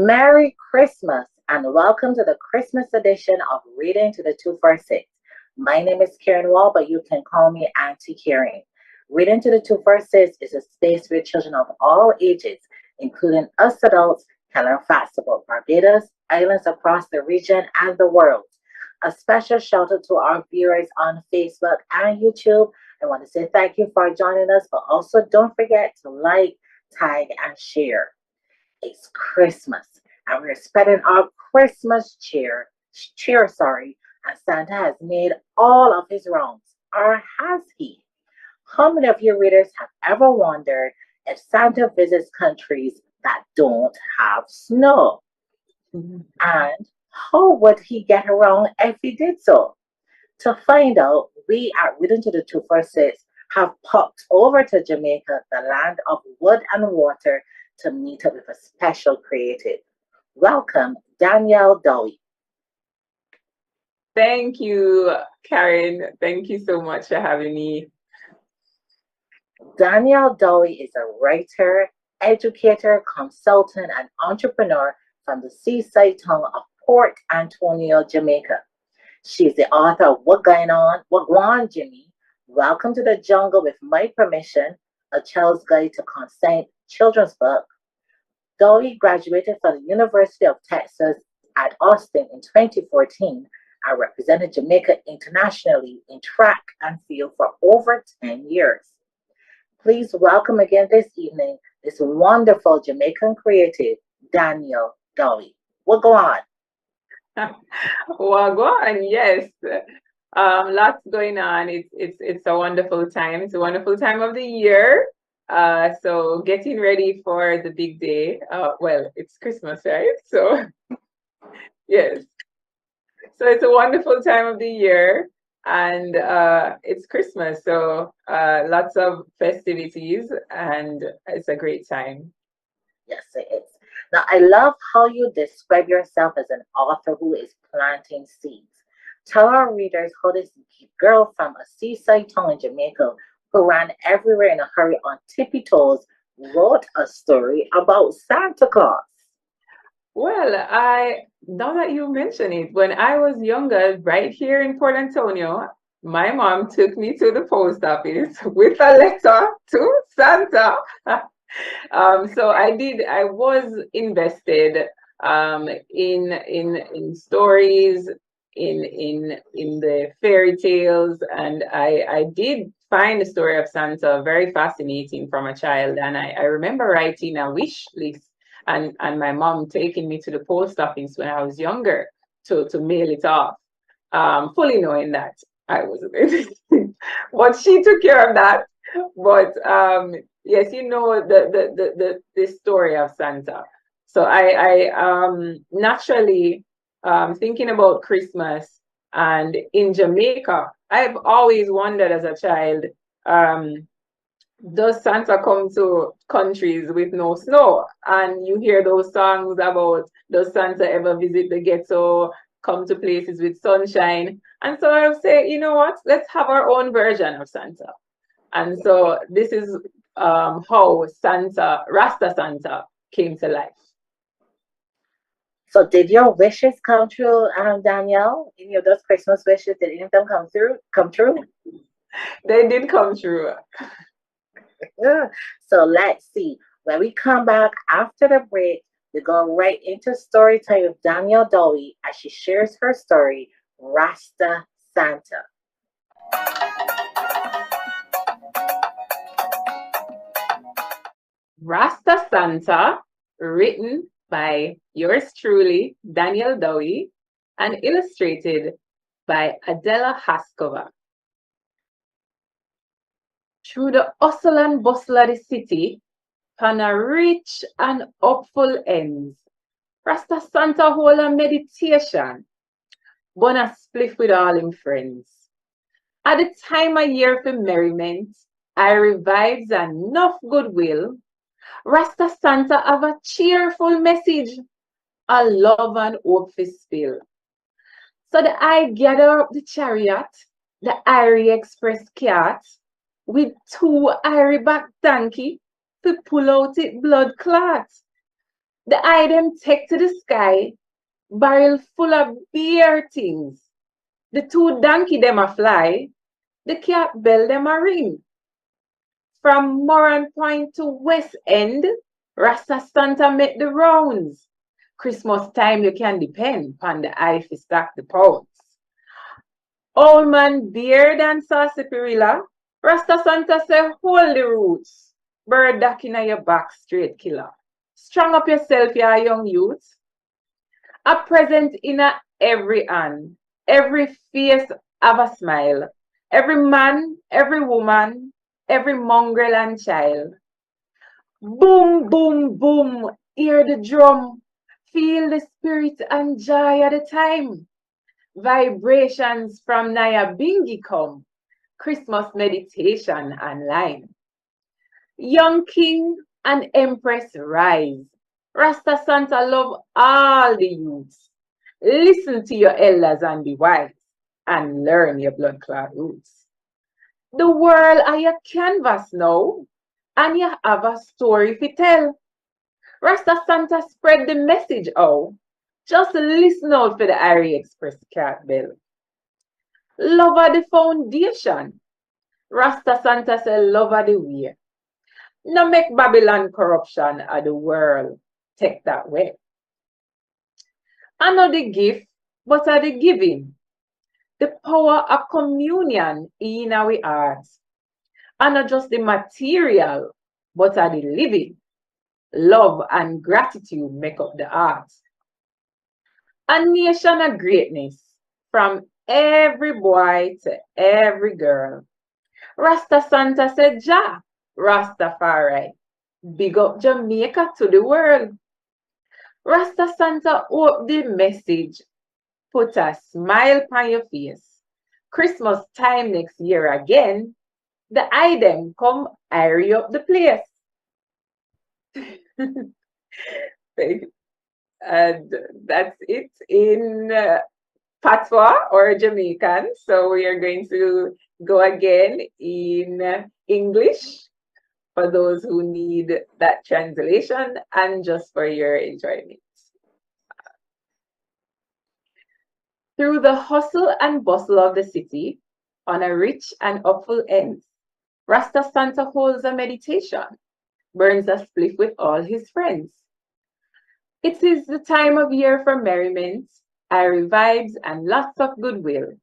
Merry Christmas and welcome to the Christmas edition of Reading to the 246. My name is Karen Wall, but you can call me Auntie Karen. Reading to the 246 is a space where children of all ages, including us adults, can learn facts about Barbados, islands across the region, and the world. A special shout out to our viewers on Facebook and YouTube. I want to say thank you for joining us, but also don't forget to like, tag, and share. It's Christmas, and we're spreading our Christmas cheer, and Santa has made all of his rounds, or has he? How many of your readers have ever wondered if Santa visits countries that don't have snow? And how would he get around if he did so? To find out, we at Reading to the 246 have popped over to Jamaica, the land of wood and water, to meet up with a special creative. Welcome, Danielle Dowie. Thank you, Karen. Thank you so much for having me. Danielle Dowie is a writer, educator, consultant, and entrepreneur from the seaside town of Port Antonio, Jamaica. She's the author of What Going On, What Gwan Jimmy, Welcome to the Jungle with My Permission, A Child's Guide to Consent children's book. Dowie graduated from the University of Texas at Austin in 2014 and represented Jamaica internationally in track and field for over 10 years. Please welcome again this evening this wonderful Jamaican creative, Danielle Dowie. What go on? Well, go on. Yes, lots going on. It's a wonderful time. It's a wonderful time of the year. So getting ready for the big day. Well, it's Christmas, right? So yes. So it's a wonderful time of the year, and it's Christmas. So lots of festivities, and it's a great time. Yes, it is. Now, I love how you describe yourself as an author who is planting seeds. Tell our readers how this girl from a seaside town in Jamaica who ran everywhere in a hurry on tippy toes wrote a story about Santa Claus. Well, now that you mention it, when I was younger, right here in Port Antonio, my mom took me to the post office with a letter to Santa. So I was invested in stories, in the fairy tales, and I did find the story of Santa very fascinating from a child. And I remember writing a wish list and my mom taking me to the post office when I was younger to mail it off, fully knowing that I wasn't. But she took care of that. But yes, you know the story of Santa. So I naturally thinking about Christmas, and in Jamaica, I've always wondered as a child, does Santa come to countries with no snow? And you hear those songs about, does Santa ever visit the ghetto, come to places with sunshine? And so I would say, you know what, let's have our own version of Santa. And so this is how Santa, Rasta Santa, came to life. So did your wishes come true, Danielle? Any of those Christmas wishes, did any of them come true? They did come true. So let's see. When we come back after the break, we go right into story time with Danielle Dowie as she shares her story, Rasta Santa. Rasta Santa, written by yours truly, Danielle Dowie, and illustrated by Adela Haskova. Through the hustle and bustle of the city, pan a rich and hopeful ends, Rasta Santa hold a meditation, bun a spliff with all him friends. At the time of year for merriment, I revives enough goodwill. Rasta Santa have a cheerful message, a love and hope for spill. So the I gather up the chariot, the Irie Express cat, with two Irie back donkey to pull out it blood clot. The eye them take to the sky, barrel full of beer things. The two donkey them a fly, the cat bell them a ring. From Moran Point to West End, Rasta Santa make the rounds. Christmas time you can depend upon the eye to stack the pounds. Old man beard and saucy perilla, Rasta Santa say hold the roots. Bird duck in your back straight killer. Strong up yourself, you young youth. A present in a every hand, every face have a smile. Every man, every woman, every mongrel and child. Boom, boom, boom, hear the drum. Feel the spirit and joy at the time. Vibrations from Nyabingi come. Christmas meditation and line. Young king and empress rise. Rasta Santa love all the youths. Listen to your elders and be wise and learn your blood clot roots. The world are your canvas now, and you have a story to tell. Rasta Santa spread the message out. Just listen out for the Irie Express cat bell. Love are the foundation. Rasta Santa say love are the way. No make Babylon corruption of the world take that way. I know the gift, but are the giving. The power of communion in our hearts. And not just the material, but are the living. Love and gratitude make up the art. A nation of greatness from every boy to every girl. Rasta Santa said, Ja, Rastafari. Big up Jamaica to the world. Rasta Santa hope the message put a smile on your face. Christmas time next year again, the item come airy up the place. And that's it in Patois or Jamaican. So we are going to go again in English for those who need that translation and just for your enjoyment. Through the hustle and bustle of the city, on a rich and upful end, Rasta Santa holds a meditation, burns a spliff with all his friends. It is the time of year for merriment, airy vibes, and lots of goodwill.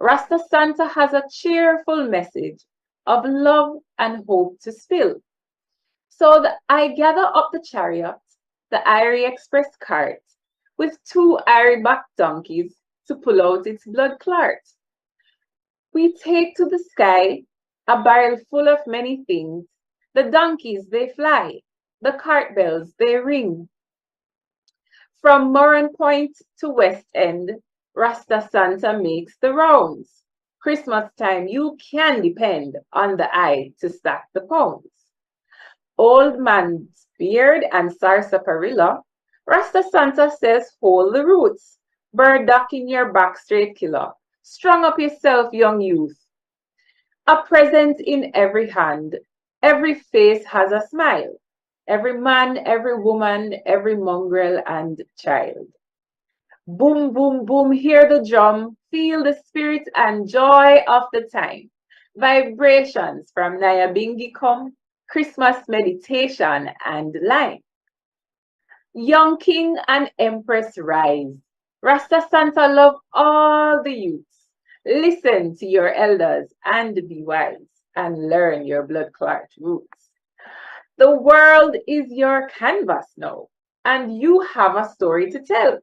Rasta Santa has a cheerful message of love and hope to spill. So I gather up the chariot, the Irie Express cart, with two airy back donkeys to pull out its blood clot. We take to the sky a barrel full of many things. The donkeys, they fly. The cart bells, they ring. From Moran Point to West End, Rasta Santa makes the rounds. Christmas time, you can depend on the eye to stack the pounds. Old man's beard and sarsaparilla, Rasta Santa says hold the roots. Bird duck in your back straight killer. Strong up yourself, young youth. A present in every hand. Every face has a smile. Every man, every woman, every mongrel and child. Boom, boom, boom, hear the drum. Feel the spirit and joy of the time. Vibrations from Nyabingi come. Christmas meditation and line. Young king and empress rise. Rasta Santa love all the youths. Listen to your elders and be wise and learn your blood clot roots. The world is your canvas now, and you have a story to tell.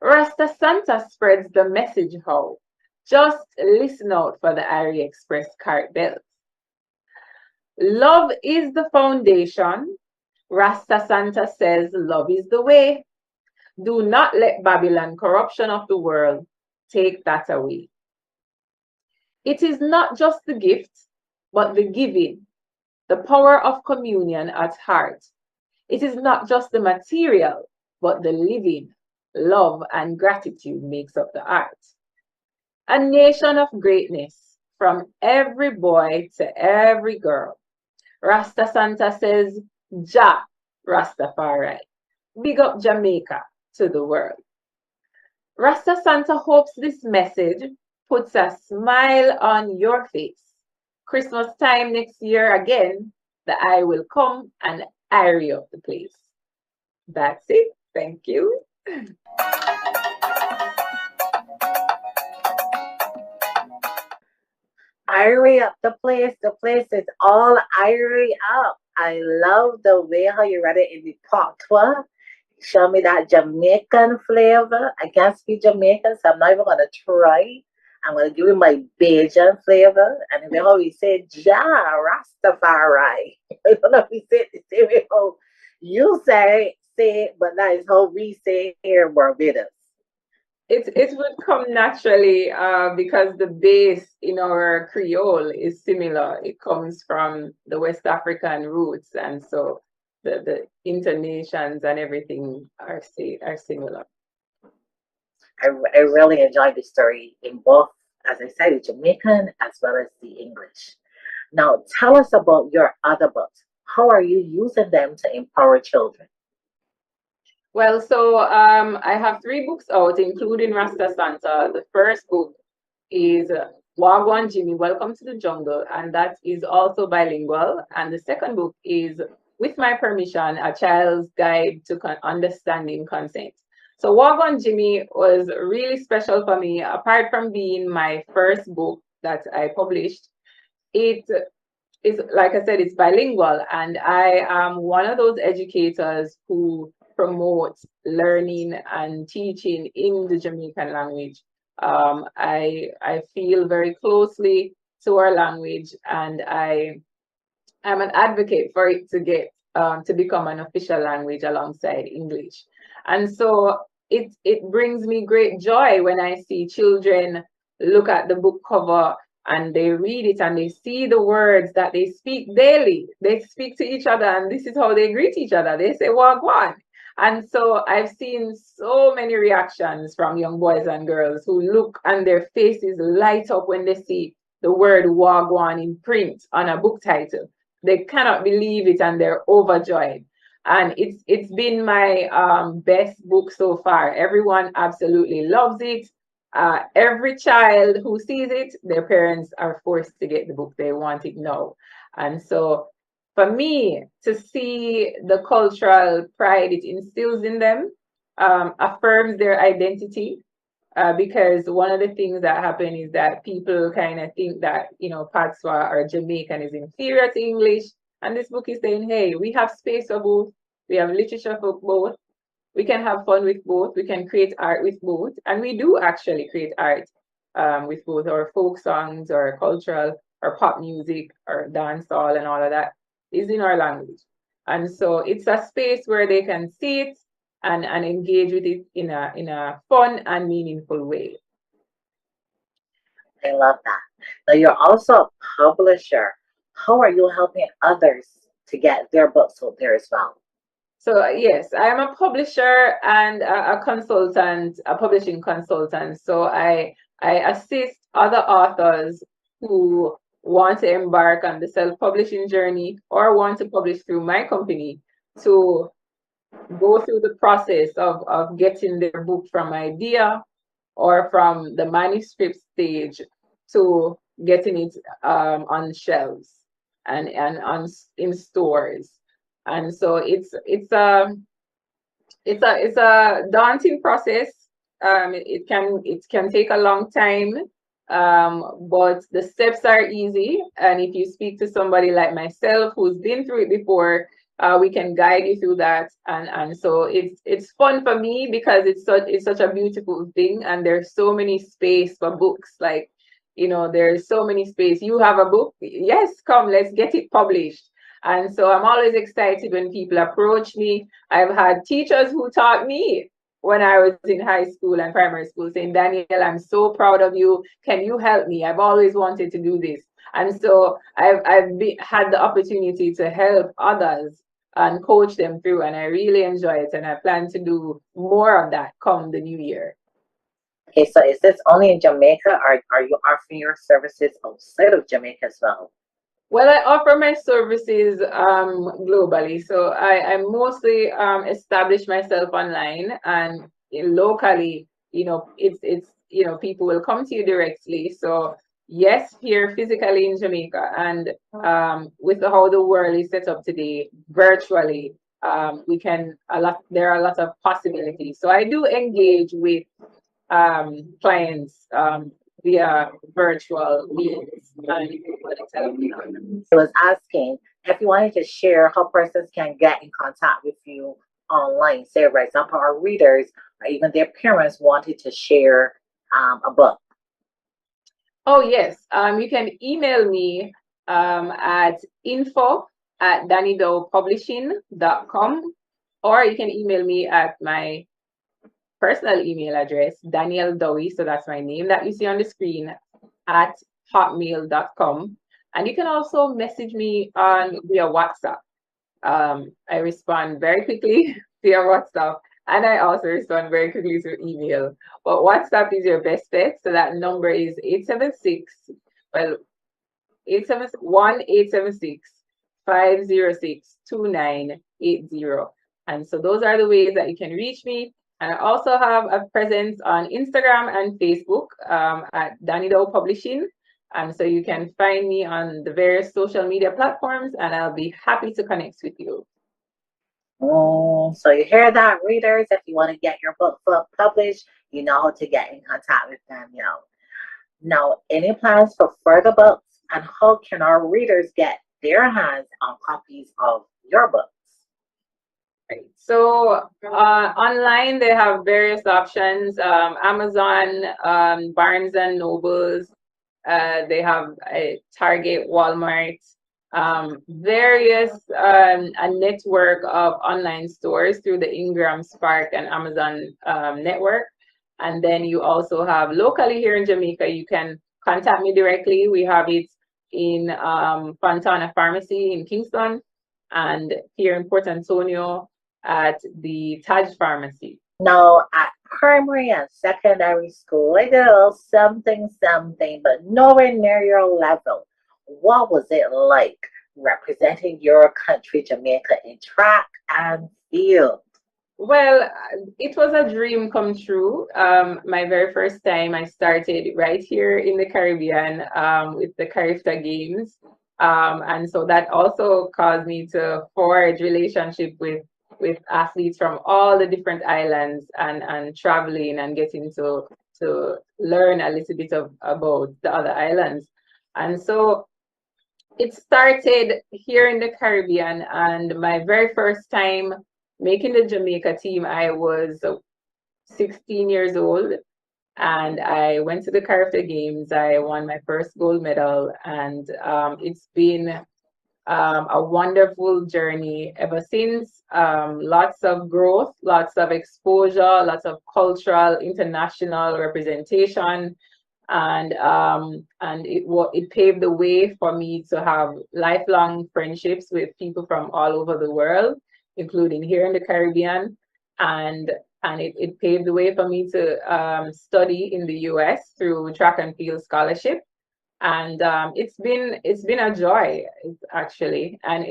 Rasta Santa spreads the message how. Just listen out for the Irie Express cart bells. Love is the foundation. Rasta Santa says love is the way. Do not let Babylon corruption of the world take that away. It is not just the gift, but the giving, the power of communion at heart. It is not just the material, but the living, love and gratitude makes up the art. A nation of greatness from every boy to every girl. Rasta Santa says, Ja, Rastafari. Big up Jamaica to the world. Rasta Santa hopes this message puts a smile on your face. Christmas time next year again, the eye will come and airy up the place. That's it. Thank you. Irie up the place. The place is all irie up. I love the way how you read it in the patois. Show me that Jamaican flavor. I can't speak Jamaican, so I'm not even gonna try. I'm gonna give you my Bajan flavor. And the way how we say Ja Rastafari. I don't know if we say it the same way how you say it, but that is how we say here in Barbados. It would come naturally because the base in our Creole is similar. It comes from the West African roots, and so the intonations and everything are similar. I really enjoyed the story in both, as I said, the Jamaican as well as the English. Now, tell us about your other books. How are you using them to empower children? Well, so I have three books out, including Rasta Santa. The first book is Wagwan Jimmy, Welcome to the Jungle, and that is also bilingual. And the second book is, With My Permission, A Child's Guide to Understanding Consent. So Wagwan Jimmy was really special for me. Apart from being my first book that I published, it is, like I said, it's bilingual, and I am one of those educators who promote learning and teaching in the Jamaican language. I feel very closely to our language, and I'm an advocate for it to get to become an official language alongside English. And so it brings me great joy when I see children look at the book cover and they read it and they see the words that they speak daily. They speak to each other, and this is how they greet each other. They say wagwan. And so I've seen so many reactions from young boys and girls who look and their faces light up when they see the word wagwan in print on a book title. They cannot believe it and they're overjoyed. And it's been my best book so far. Everyone absolutely loves it. Every child who sees it, their parents are forced to get the book. They want it now. And so for me to see the cultural pride it instills in them, affirms their identity, because one of the things that happen is that people kind of think that, Patois or Jamaican is inferior to English. And this book is saying, hey, we have space for both. We have literature for both. We can have fun with both. We can create art with both. And we do actually create art with both our folk songs or cultural or pop music or dancehall, and all of that is in our language. And so it's a space where they can see it and engage with it in a fun and meaningful way. I love that. Now, you're also a publisher. How are you helping others to get their books out there as well? So yes, I am a publisher and a consultant, a publishing consultant. So I assist other authors who want to embark on the self-publishing journey or want to publish through my company to go through the process of getting their book from idea or from the manuscript stage to getting it on shelves and on in stores. And so it's a daunting process. It can take a long time, but the steps are easy. And if you speak to somebody like myself who's been through it before, we can guide you through that. And so it's fun for me because it's such a beautiful thing, and there's so many space for books. Like, there's so many space. You have a book? Yes, come, let's get it published. And so I'm always excited when people approach me. I've had teachers who taught me when I was in high school and primary school saying, Danielle, I'm so proud of you. Can you help me? I've always wanted to do this. And so had the opportunity to help others and coach them through, and I really enjoy it. And I plan to do more of that come the new year. Okay, so is this only in Jamaica, or are you offering your services outside of Jamaica as well? Well, I offer my services globally. So I mostly establish myself online and locally, people will come to you directly. So yes, here physically in Jamaica and with how the world is set up today, virtually, there are a lot of possibilities. So I do engage with clients via virtual means and television. I was asking if you wanted to share how persons can get in contact with you online. Say, for example, our readers or even their parents wanted to share a book. Oh, yes. You can email me at info@dannydowpublishing.com, or you can email me at my personal email address, Danielle Dowie, so that's my name that you see on the screen, at hotmail.com. And you can also message me on via WhatsApp. I respond very quickly via WhatsApp, and I also respond very quickly to email. But WhatsApp is your best bet. So that number is 876, well, 506-2980. And so those are the ways that you can reach me. And I also have a presence on Instagram and Facebook at Danny Dow Publishing. And so you can find me on the various social media platforms, and I'll be happy to connect with you. So you hear that, readers? If you want to get your book published, you know how to get in contact with Danielle. Now, any plans for further books, and how can our readers get their hands on copies of your books? Right. So online they have various options. Amazon, Barnes and Nobles. They have a Target, Walmart, various a network of online stores through the Ingram, Spark, and Amazon network. And then you also have locally here in Jamaica, you can contact me directly. We have it in Fontana Pharmacy in Kingston, and here in Port Antonio at the Taj Pharmacy. Now, at primary and secondary school, I did a little something, but nowhere near your level. What was it like representing your country, Jamaica, in track and field? Well, it was a dream come true. My very first time I started right here in the Caribbean with the Carifta Games. And so that also caused me to forge relationship with athletes from all the different islands and traveling and getting to learn a little bit about the other islands. And so it started here in the Caribbean, and my very first time making the Jamaica team, I was 16 years old, and I went to the Carifta Games. I won my first gold medal, and it's been a wonderful journey ever since. Lots of growth, lots of exposure, lots of cultural, international representation, and it paved the way for me to have lifelong friendships with people from all over the world, including here in the Caribbean, and it paved the way for me to study in the US through track and field scholarship. And it's been a joy, actually, and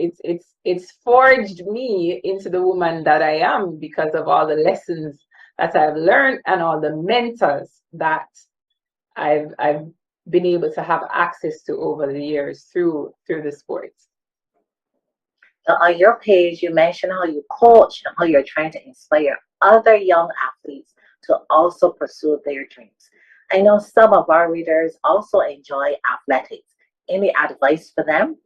it's forged me into the woman that I am because of all the lessons that I've learned and all the mentors that I've been able to have access to over the years through the sports. On your page, you mentioned how you coach and how you're trying to inspire other young athletes to also pursue their dreams. I know some of our readers also enjoy athletics. Any advice for them?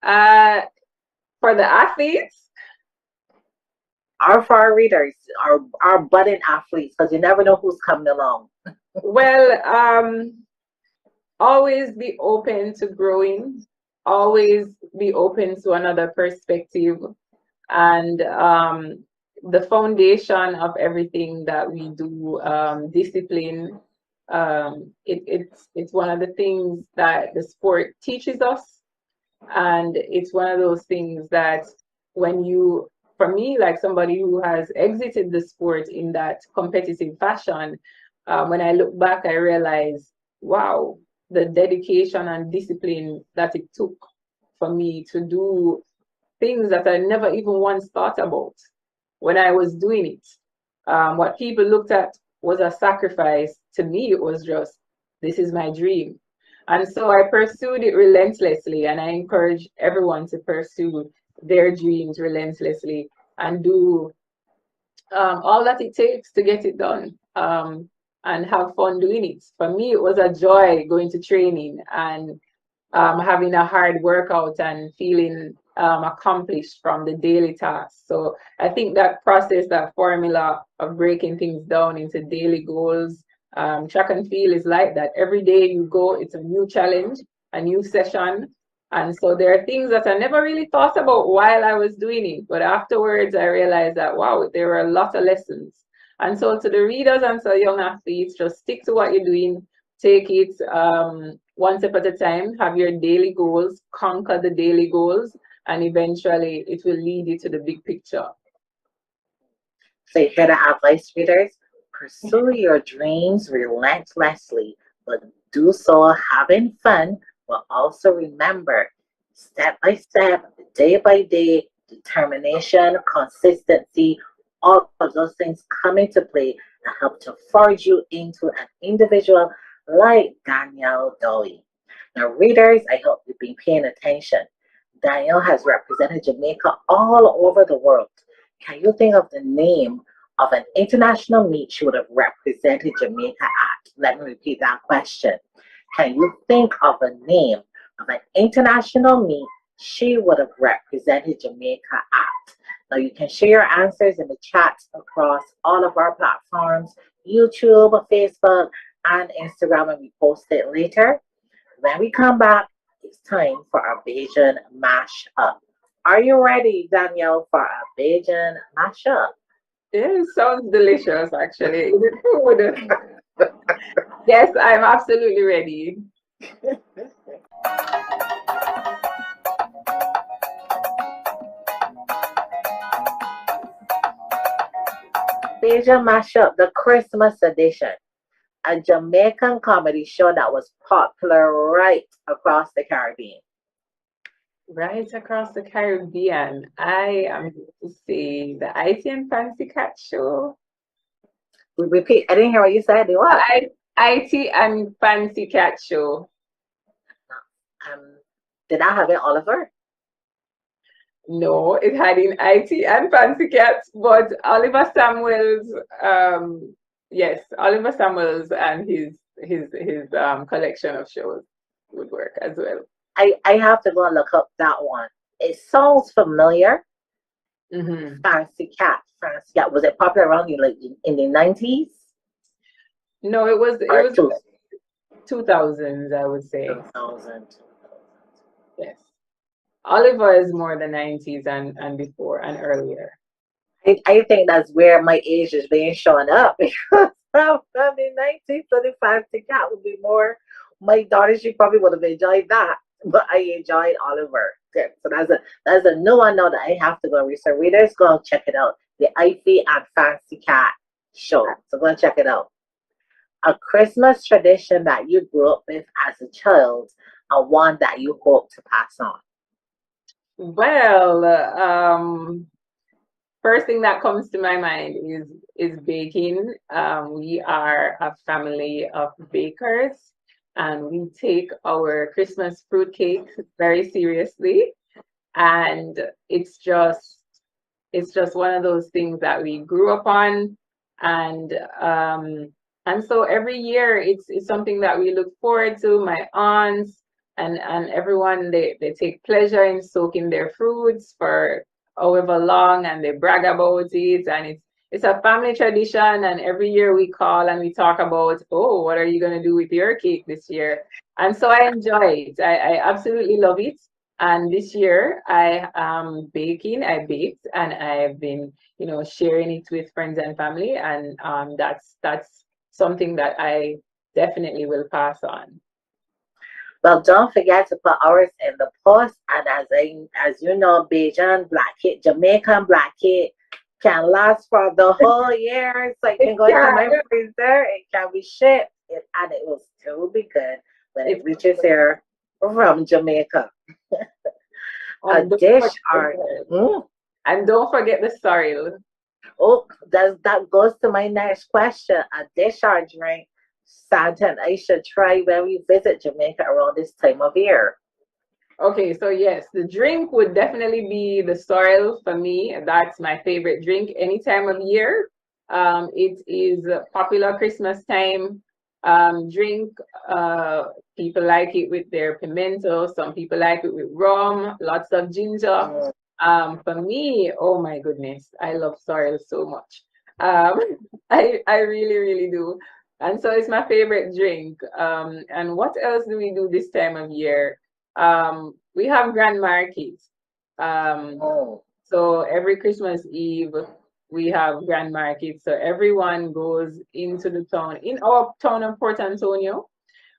For the athletes? Or for our readers, our budding athletes, because you never know who's coming along. Well, always be open to growing, always be open to another perspective, and the foundation of everything that we do, discipline. It's one of the things that the sport teaches us, and it's one of those things that for me, like somebody who has exited the sport in that competitive fashion, when I look back, I realize, wow, the dedication and discipline that it took for me to do things that I never even once thought about when I was doing it. What people looked at was a sacrifice. To me, it was just, this is my dream. And so I pursued it relentlessly, and I encourage everyone to pursue their dreams relentlessly and do all that it takes to get it done, and have fun doing it. For me, it was a joy going to training and having a hard workout and feeling accomplished from the daily tasks. So I think that process, that formula of breaking things down into daily goals, track and field is like that. Every day you go, it's a new challenge, a new session. And so there are things that I never really thought about while I was doing it. But afterwards, I realized that, wow, there were a lot of lessons. And so to the readers and to young athletes, just stick to what you're doing. Take it one step at a time, have your daily goals, conquer the daily goals, and eventually it will lead you to the big picture. So you hear the advice, readers? Pursue your dreams relentlessly, but do so having fun, but also remember, step by step, day by day, determination, consistency, all of those things come into play and help to forge you into an individual like Danielle Dowie. Now, readers, I hope you've been paying attention. Danielle has represented Jamaica all over the world. Can you think of the name of an international meet she would have represented Jamaica at? Let me repeat that question. Can you think of a name of an international meet she would have represented Jamaica at? Now, you can share your answers in the chat across all of our platforms, YouTube, Facebook, and Instagram, and we post it later. When we come back, it's time for our Bajan mashup. Are you ready, Danielle, for our Bajan mashup? It sounds delicious, actually. Food. Yes, I'm absolutely ready. Bajan mashup, the Christmas edition. A Jamaican comedy show that was popular right across the Caribbean. Right across the Caribbean, I am going to say the IT and Fancy Cat Show. Repeat, I didn't hear what you said. What? IT and Fancy Cat Show. Did I have it, Oliver? No, it had in IT and Fancy Cats, but Oliver Samuels, yes, Oliver Samuels and his collection of shows would work as well. I have to go and look up that one. It sounds familiar. Fancy Cat. Was it popular around you like in the 90s? No, it was 2000s, I would say. 2000. Yes. Oliver is more the 90s and before and earlier. I think that's where my age is being shown up because from the 1935 to Cat would be more. My daughter, she probably would have enjoyed that, but I enjoyed Oliver. Good. So that's a new one now that I have to go research. Readers, go and check it out. The Ivy and Fancy Cat show. So go and check it out. A Christmas tradition that you grew up with as a child and one that you hope to pass on. Well, first thing that comes to my mind is baking. We are a family of bakers, and we take our Christmas fruitcake very seriously. And it's just one of those things that we grew up on, and so every year it's something that we look forward to. My aunts and everyone, they take pleasure in soaking their fruits for however long, and they brag about it, and it's a family tradition. And every year we call and we talk about, oh, what are you going to do with your cake this year? And so I enjoy it. I absolutely love it. And this year I am baking. I baked, and I've been, sharing it with friends and family, and that's something that I definitely will pass on. Well, don't forget to put ours in the post. And as you know, Bajan black cake, Jamaican black cake can last for the whole year. So it can go into my freezer. It can be shipped, and it will still be good when it It's reaches here from Jamaica. A and don't dish forget the or sorrel. mm, And don't forget the sorrel. oh, that goes to my next question. A dish or drink Santa and I should try when we visit Jamaica around this time of year. Okay, so yes, the drink would definitely be the sorrel for me. That's my favorite drink any time of year. It is a popular Christmas time drink. People like it with their pimento. Some people like it with rum, lots of ginger. Mm, For me, oh my goodness, I love sorrel so much. Um, I really, really do. And so it's my favorite drink. And what else do we do this time of year? We have grand markets. Um, mm, so every Christmas Eve, we have grand markets. So everyone goes into the town. In our town of Port Antonio,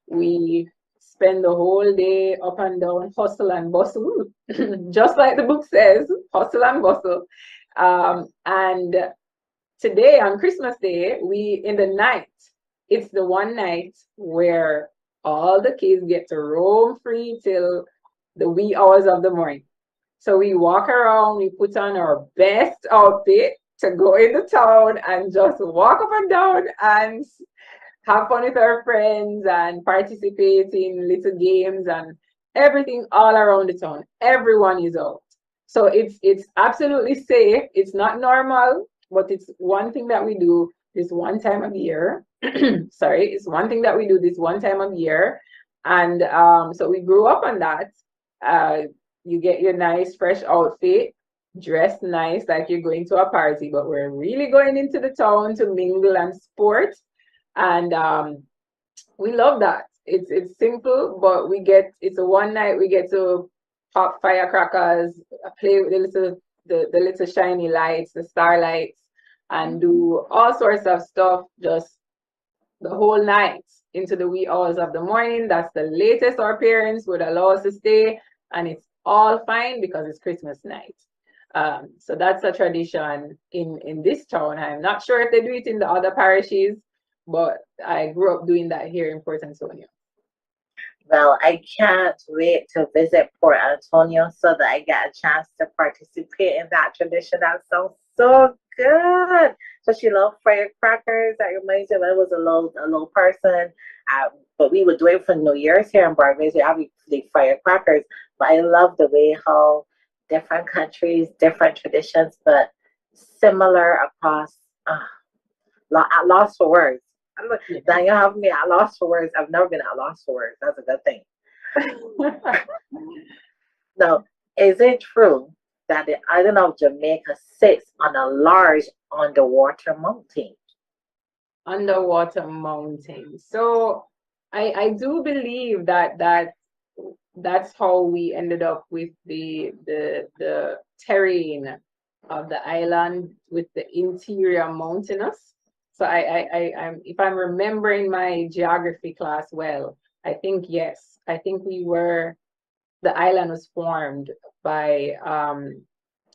we spend the whole day up and down, hustle and bustle, just like the book says, hustle and bustle. And today on Christmas Day, we in the night, it's the one night where all the kids get to roam free till the wee hours of the morning. So we walk around, we put on our best outfit to go in the town and just walk up and down and have fun with our friends and participate in little games and everything all around the town. Everyone is out. So it's absolutely safe. It's not normal, but it's one thing that we do this one time of year. Sorry, it's one thing that we do this one time of year. And so we grew up on that. Uh, you get your nice fresh outfit, dressed nice like you're going to a party, but we're really going into the town to mingle and sport, and we love that. It's simple, but we get it's a one night we get to pop firecrackers, play with the little shiny lights, the starlights, and do all sorts of stuff just the whole night into the wee hours of the morning. That's the latest our parents would allow us to stay, and it's all fine because it's Christmas night. So that's a tradition in this town. I'm not sure if they do it in the other parishes, but I grew up doing that here in Port Antonio. well, I can't wait to visit Port Antonio so that I get a chance to participate in that tradition. That sounds so good. So she loved firecrackers. That reminds me when I was a little person. But we would do it for New Year's here in Barbados. We have the firecrackers. But I love the way how different countries, different traditions, but similar across. At loss for words. Yeah. Danielle have me at loss for words. I've never been at loss for words. That's a good thing. Now, is it true that the island of Jamaica sits on a large underwater mountain? Underwater mountain. So I do believe that's how we ended up with the terrain of the island with the interior mountainous. So I'm if I'm remembering my geography class well, I think yes. I think the island was formed by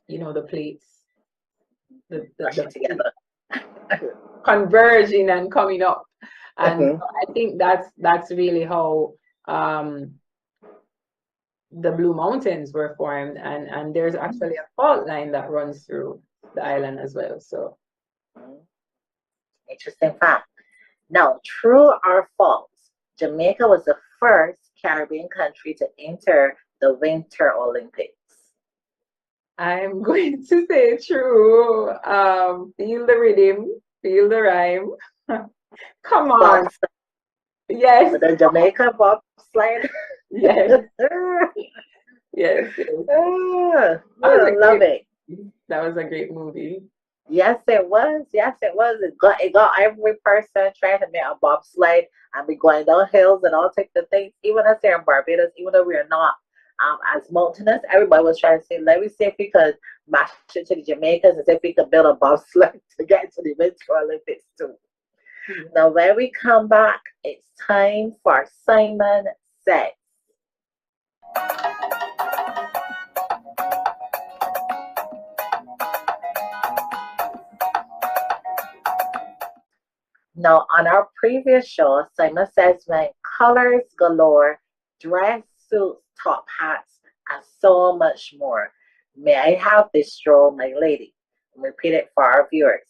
the plates, Rushing the plates together. converging and coming up. And Mhm. so I think that's really how um the Blue Mountains were formed, and there's actually a fault line that runs through the island as well. So Interesting fact. Now, true or false? Jamaica was the first Caribbean country to enter the Winter Olympics. I'm going to say true. Feel the rhythm, feel the rhyme. Come on. Bob, Yes, with the Jamaica bobsled. yes, yes, yes. That was I a love great it. that was a great movie. Yes, it was. Yes, it was. It got every person trying to make a bobsled and be going down hills and all types of things. Even us here in Barbados, even though we are not as mountainous, everybody was trying to say, let me see if we could match it to the Jamaicans and see if we could build a bobsled to get to the Winter Olympics too. Yeah. Now, when we come back, it's time for Simon Says. Now, on our previous show, Simon Says went colors galore, dress suits, top hats, and so much more. May I have this stroll, my lady? Repeat it for our viewers.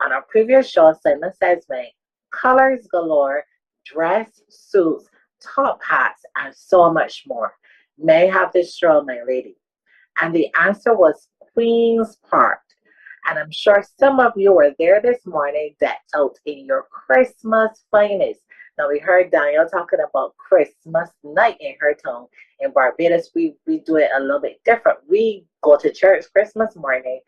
On our previous show, Simon Says May, colors galore, dress suits, top hats, and so much more. May I have this stroll, my lady? And the answer was Queen's Park. And I'm sure some of you were there this morning decked out in your Christmas finest. Now, we heard Danielle talking about Christmas night in her town. In Barbados, we do it a little bit different. We go to church Christmas morning,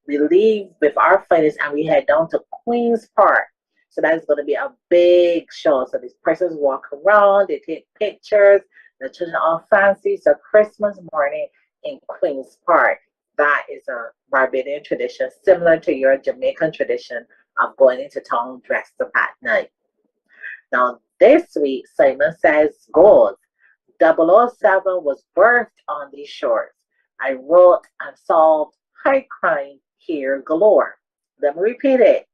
we leave with our finest, and we head down to Queen's Park. So that's going to be a big show. So these persons walk around, they take pictures, the children all fancy. So Christmas morning in Queen's Park. That is a Barbadian tradition, similar to your Jamaican tradition of going into town dressed up at night. Now, this week, Simon Says goes. 007 was birthed on these shores. I wrote and solved high crime here galore. Let me repeat it.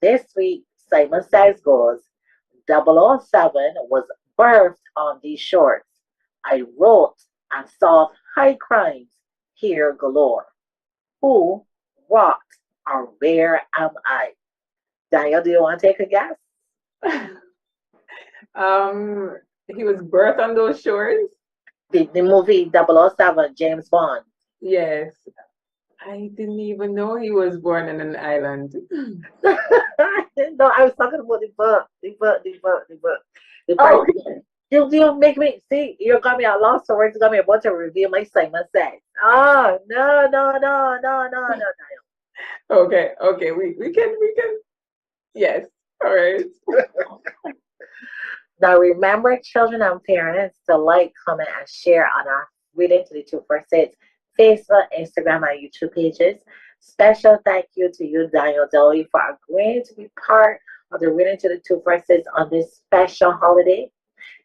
This week, Simon Says goes. 007 was birthed on these shores. I wrote and solved high crimes here galore. Who, what, or where am I? Danielle, do you want to take a guess? He was birthed on those shores. The movie 007, James Bond. Yes. I didn't even know he was born on an island. No, I was talking about the book. The Oh, person. You make me see. You got me at lost for words. You got me about to review my Simon Says. Oh no. okay. We can. Yes. All right. Now remember, children and parents, to like, comment, and share on our Reading to the 246 Facebook, Instagram, and YouTube pages. Special thank you to you, Danielle Dowie, for agreeing to be part of the Reading to the 246 on this special holiday.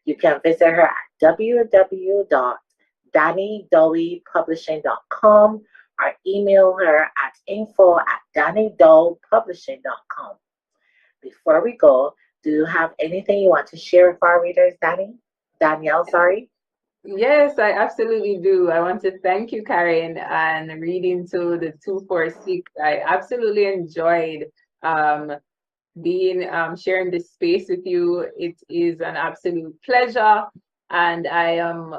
You can visit her at www.dannydowiepublishing.com or email her at info@dannydowpublishing.com. Before we go, do you have anything you want to share with our readers, Danielle, sorry? Yes, I absolutely do. I want to thank you, Karen, and Reading to the 246. I absolutely enjoyed being sharing this space with you. It is an absolute pleasure, and I am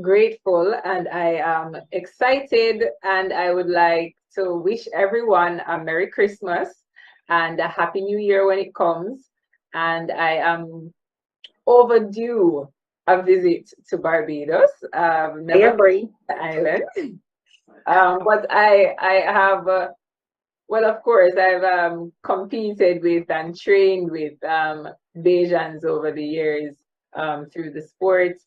grateful and I am excited, and I would like to wish everyone a Merry Christmas and a Happy New Year when it comes. And I am overdue a visit to Barbados. Never been to the island. But I have well, of course, I've competed with and trained with Bajans over the years through the sport.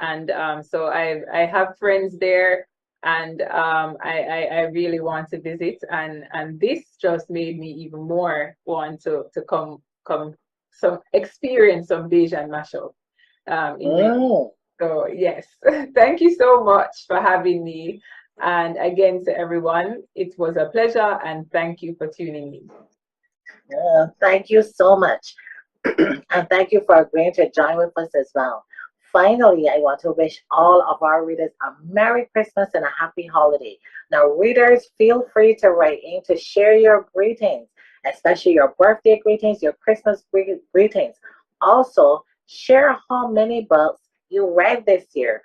And so I have friends there, and I really want to visit. And this just made me even more want to come some experience some Bajan mashup. So yes, thank you so much for having me. And again, to everyone, it was a pleasure, and thank you for tuning in. Thank you so much. And thank you for agreeing to join with us as well. Finally, I want to wish all of our readers a Merry Christmas and a Happy Holiday. Now, readers, feel free to write in to share your greetings, especially your birthday greetings, your Christmas greetings. Also, share how many books you read this year,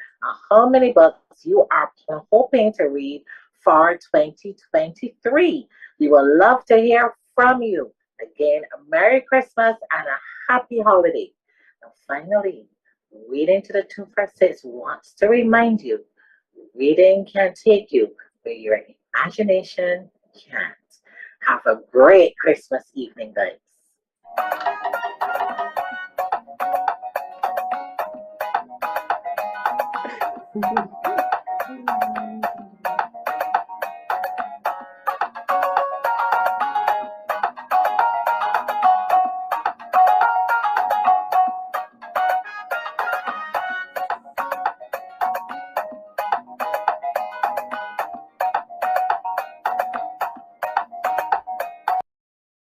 how many books you are hoping to read for 2023. We would love to hear from you. Again, a Merry Christmas and a Happy Holiday. And finally, Reading to the 246 wants to remind you, reading can take you where your imagination can't. Have a great Christmas evening, guys.